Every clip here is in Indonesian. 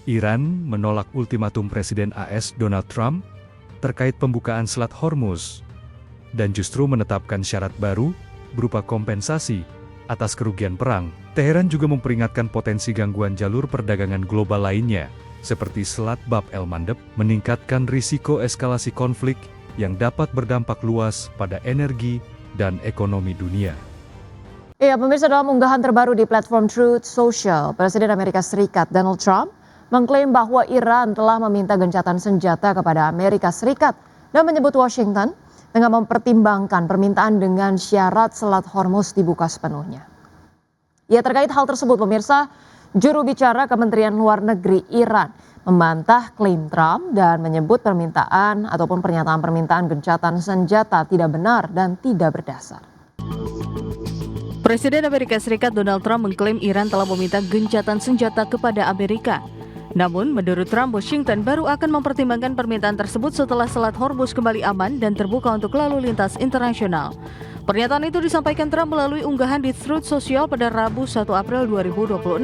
Iran menolak ultimatum Presiden AS Donald Trump terkait pembukaan Selat Hormuz dan justru menetapkan syarat baru berupa kompensasi atas kerugian perang. Teheran juga memperingatkan potensi gangguan jalur perdagangan global lainnya, seperti Selat Bab el-Mandeb, meningkatkan risiko eskalasi konflik yang dapat berdampak luas pada energi dan ekonomi dunia. Ya, pemirsa, dalam unggahan terbaru di platform Truth Social, Presiden Amerika Serikat Donald Trump mengklaim bahwa Iran telah meminta gencatan senjata kepada Amerika Serikat dan menyebut Washington tengah mempertimbangkan permintaan dengan syarat Selat Hormuz dibuka sepenuhnya. Ya, terkait hal tersebut, pemirsa, juru bicara Kementerian Luar Negeri Iran membantah klaim Trump dan menyebut permintaan ataupun pernyataan gencatan senjata tidak benar dan tidak berdasar. Presiden Amerika Serikat Donald Trump mengklaim Iran telah meminta gencatan senjata kepada Amerika. Namun, menurut Trump, Washington baru akan mempertimbangkan permintaan tersebut setelah Selat Hormuz kembali aman dan terbuka untuk lalu lintas internasional. Pernyataan itu disampaikan Trump melalui unggahan di Truth Social pada Rabu 1 April 2026.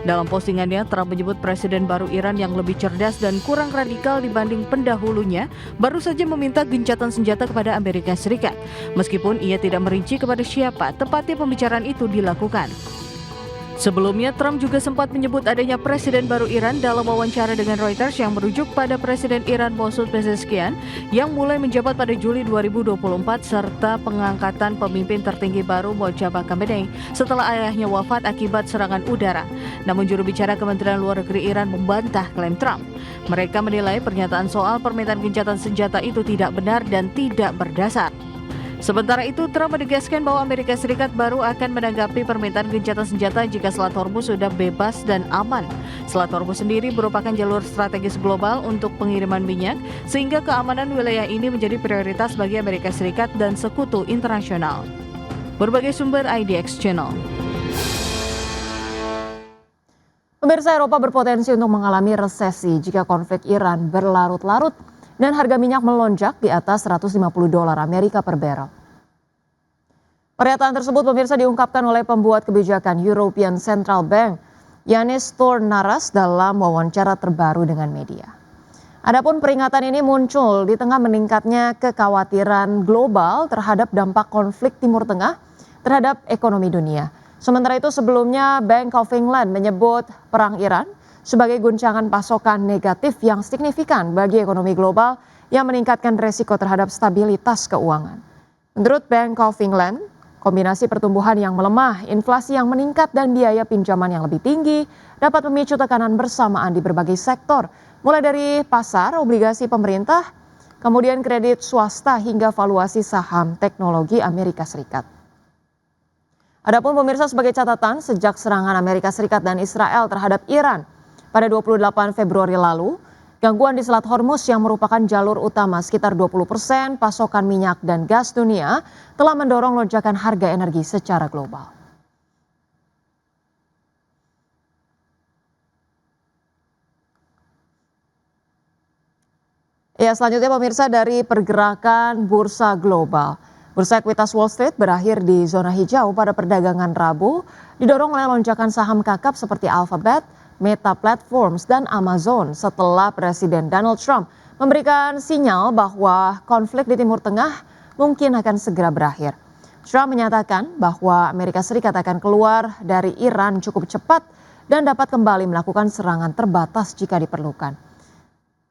Dalam postingannya, Trump menyebut Presiden baru Iran yang lebih cerdas dan kurang radikal dibanding pendahulunya baru saja meminta gencatan senjata kepada Amerika Serikat. Meskipun ia tidak merinci kepada siapa tepatnya pembicaraan itu dilakukan. Sebelumnya, Trump juga sempat menyebut adanya Presiden baru Iran dalam wawancara dengan Reuters yang merujuk pada Presiden Iran Masoud Pezeshkian yang mulai menjabat pada Juli 2024 serta pengangkatan pemimpin tertinggi baru Mojtaba Khamenei setelah ayahnya wafat akibat serangan udara. Namun juru bicara Kementerian Luar Negeri Iran membantah klaim Trump. Mereka menilai pernyataan soal permintaan gencatan senjata itu tidak benar dan tidak berdasar. Sementara itu, Trump menegaskan bahwa Amerika Serikat baru akan menanggapi permintaan gencatan senjata jika Selat Hormuz sudah bebas dan aman. Selat Hormuz sendiri merupakan jalur strategis global untuk pengiriman minyak, sehingga keamanan wilayah ini menjadi prioritas bagi Amerika Serikat dan sekutu internasional. Berbagai sumber IDX Channel. Pemirsa, Eropa berpotensi untuk mengalami resesi jika konflik Iran berlarut-larut dan harga minyak melonjak di atas $150 Amerika per barel. Pernyataan tersebut, pemirsa, diungkapkan oleh pembuat kebijakan European Central Bank, Yanis Stournaras, dalam wawancara terbaru dengan media. Adapun peringatan ini muncul di tengah meningkatnya kekhawatiran global terhadap dampak konflik Timur Tengah terhadap ekonomi dunia. Sementara itu, sebelumnya Bank of England menyebut perang Iran sebagai guncangan pasokan negatif yang signifikan bagi ekonomi global yang meningkatkan resiko terhadap stabilitas keuangan. Menurut Bank of England, kombinasi pertumbuhan yang melemah, inflasi yang meningkat, dan biaya pinjaman yang lebih tinggi dapat memicu tekanan bersamaan di berbagai sektor, mulai dari pasar, obligasi pemerintah, kemudian kredit swasta hingga valuasi saham teknologi Amerika Serikat. Adapun, pemirsa, sebagai catatan, sejak serangan Amerika Serikat dan Israel terhadap Iran pada 28 Februari lalu, gangguan di Selat Hormuz yang merupakan jalur utama sekitar 20% pasokan minyak dan gas dunia telah mendorong lonjakan harga energi secara global. Ya, selanjutnya, pemirsa, dari pergerakan bursa global. Bursa ekuitas Wall Street berakhir di zona hijau pada perdagangan Rabu, didorong oleh lonjakan saham kakap seperti Alphabet, Meta Platforms, dan Amazon setelah Presiden Donald Trump memberikan sinyal bahwa konflik di Timur Tengah mungkin akan segera berakhir. Trump menyatakan bahwa Amerika Serikat akan keluar dari Iran cukup cepat dan dapat kembali melakukan serangan terbatas jika diperlukan.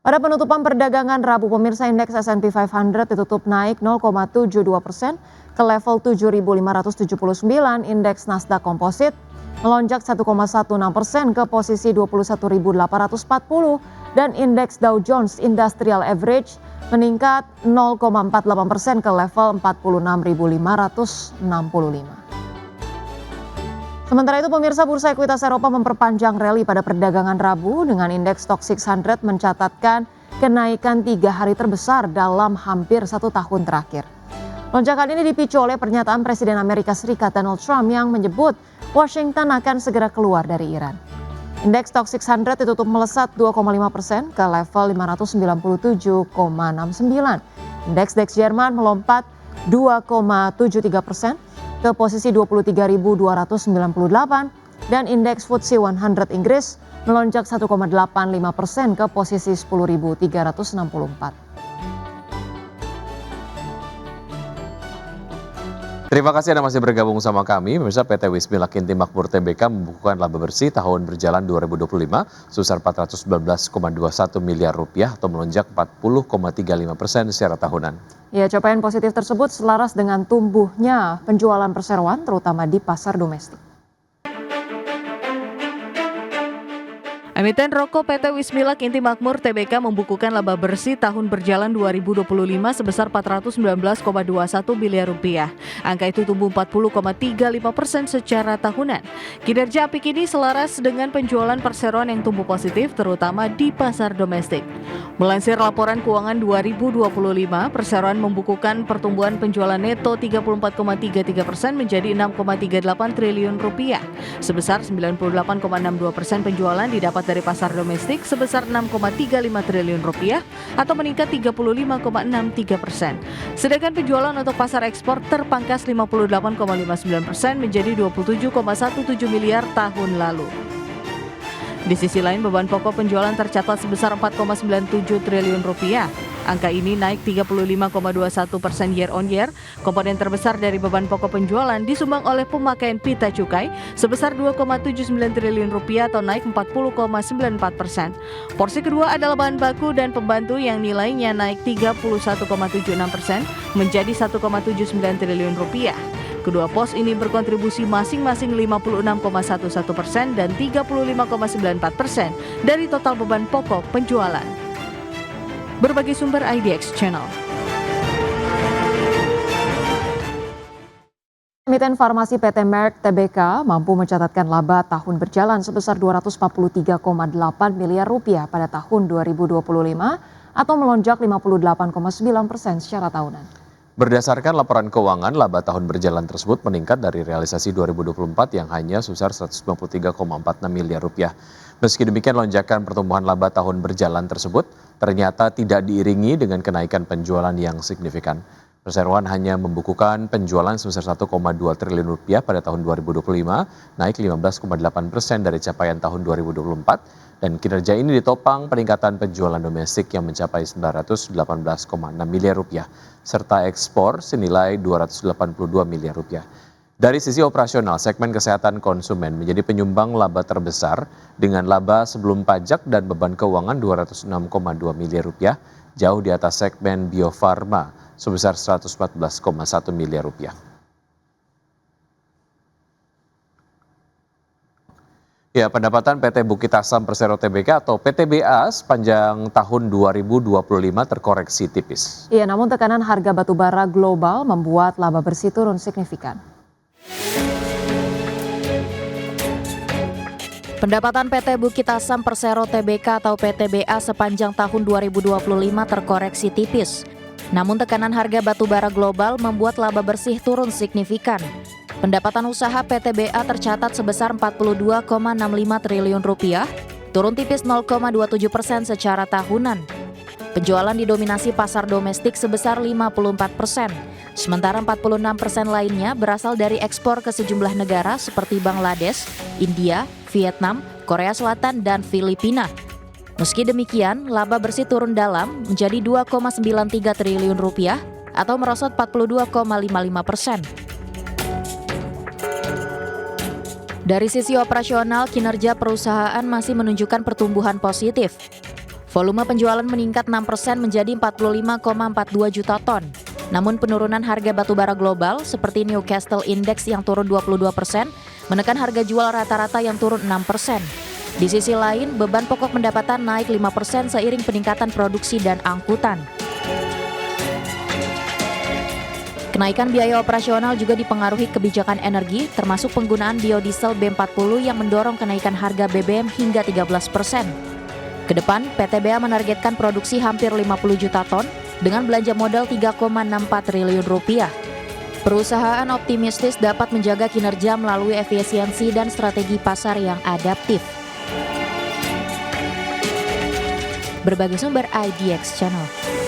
Pada penutupan perdagangan Rabu, pemirsa, indeks S&P 500 ditutup naik 0,72% ke level 7.579, indeks Nasdaq Composite melonjak 1,16% ke posisi 21.840 dan indeks Dow Jones Industrial Average meningkat 0,48% ke level 46.565. Sementara itu, pemirsa, bursa ekuitas Eropa memperpanjang rally pada perdagangan Rabu dengan indeks Stoxx 600 mencatatkan kenaikan 3 hari terbesar dalam hampir 1 tahun terakhir. Lonjakan ini dipicu oleh pernyataan Presiden Amerika Serikat Donald Trump yang menyebut Washington akan segera keluar dari Iran. Indeks Stoxx 600 ditutup melesat 2,5% ke level 597,69. Indeks DAX Jerman melompat 2,73% ke posisi 23.298 dan indeks FTSE 100 Inggris melonjak 1,85% ke posisi 10.364. Terima kasih Anda masih bergabung sama kami. Pemirsa, PT Wismilak Inti Makmur Tbk membukukan laba bersih tahun berjalan 2025 sebesar 419,21 miliar rupiah atau melonjak 40,35% secara tahunan. Ya, capaian positif tersebut selaras dengan tumbuhnya penjualan perseroan terutama di pasar domestik. Emiten rokok PT Wismilak Inti Makmur Tbk membukukan laba bersih tahun berjalan 2025 sebesar 419,21 miliar rupiah. Angka itu tumbuh 40,35% secara tahunan. Kinerja apik ini selaras dengan penjualan perseroan yang tumbuh positif terutama di pasar domestik. Melansir laporan keuangan 2025, perseroan membukukan pertumbuhan penjualan neto 34,33% menjadi 6,38 triliun rupiah. Sebesar 98,62% penjualan didapat dari pasar domestik sebesar 6,35 triliun rupiah atau meningkat 35,63%. Sedangkan penjualan untuk pasar ekspor terpangkas 58,59% menjadi 27,17 miliar tahun lalu. Di sisi lain, beban pokok penjualan tercatat sebesar 4,97 triliun rupiah. Angka ini naik 35,21% year on year. Komponen terbesar dari beban pokok penjualan disumbang oleh pemakaian pita cukai sebesar 2,79 triliun rupiah atau naik 40,94%. Porsi kedua adalah bahan baku dan pembantu yang nilainya naik 31,76% menjadi 1,79 triliun rupiah. Kedua pos ini berkontribusi masing-masing 56,11% dan 35,94% dari total beban pokok penjualan. Berbagai sumber IDX Channel. Emiten farmasi PT Merck Tbk mampu mencatatkan laba tahun berjalan sebesar 243,8 miliar rupiah pada tahun 2025 atau melonjak 58,9% secara tahunan. Berdasarkan laporan keuangan, laba tahun berjalan tersebut meningkat dari realisasi 2024 yang hanya sebesar 193,46 miliar rupiah. Meski demikian, lonjakan pertumbuhan laba tahun berjalan tersebut ternyata tidak diiringi dengan kenaikan penjualan yang signifikan. Perseroan hanya membukukan penjualan sebesar 1,2 triliun rupiah pada tahun 2025, naik 15,8% dari capaian tahun 2024. Dan kinerja ini ditopang peningkatan penjualan domestik yang mencapai 918,6 miliar rupiah, serta ekspor senilai 282 miliar rupiah. Dari sisi operasional, segmen kesehatan konsumen menjadi penyumbang laba terbesar dengan laba sebelum pajak dan beban keuangan 206,2 miliar rupiah, jauh di atas segmen biofarma sebesar 114,1 miliar rupiah. Ya, pendapatan PT Bukit Asam Persero Tbk atau PTBA sepanjang tahun 2025 terkoreksi tipis. Iya, namun tekanan harga batubara global membuat laba bersih turun signifikan. Pendapatan PT Bukit Asam Persero Tbk atau PTBA sepanjang tahun 2025 terkoreksi tipis. Namun tekanan harga batubara global membuat laba bersih turun signifikan. Pendapatan usaha PTBA tercatat sebesar 42,65 triliun rupiah, turun tipis 0,27% secara tahunan. Penjualan didominasi pasar domestik sebesar 54%, sementara 46% lainnya berasal dari ekspor ke sejumlah negara seperti Bangladesh, India, Vietnam, Korea Selatan, dan Filipina. Meski demikian, laba bersih turun dalam menjadi 2,93 triliun rupiah atau merosot 42,55%. Dari sisi operasional, kinerja perusahaan masih menunjukkan pertumbuhan positif. Volume penjualan meningkat 6% menjadi 45,42 juta ton. Namun penurunan harga batubara global seperti Newcastle Index yang turun 22% menekan harga jual rata-rata yang turun 6%. Di sisi lain, beban pokok pendapatan naik 5% seiring peningkatan produksi dan angkutan. Kenaikan biaya operasional juga dipengaruhi kebijakan energi, termasuk penggunaan biodiesel B40 yang mendorong kenaikan harga BBM hingga 13%. Kedepan, PTBA menargetkan produksi hampir 50 juta ton dengan belanja modal 3,64 triliun rupiah. Perusahaan optimistis dapat menjaga kinerja melalui efisiensi dan strategi pasar yang adaptif. Berbagai sumber IDX Channel.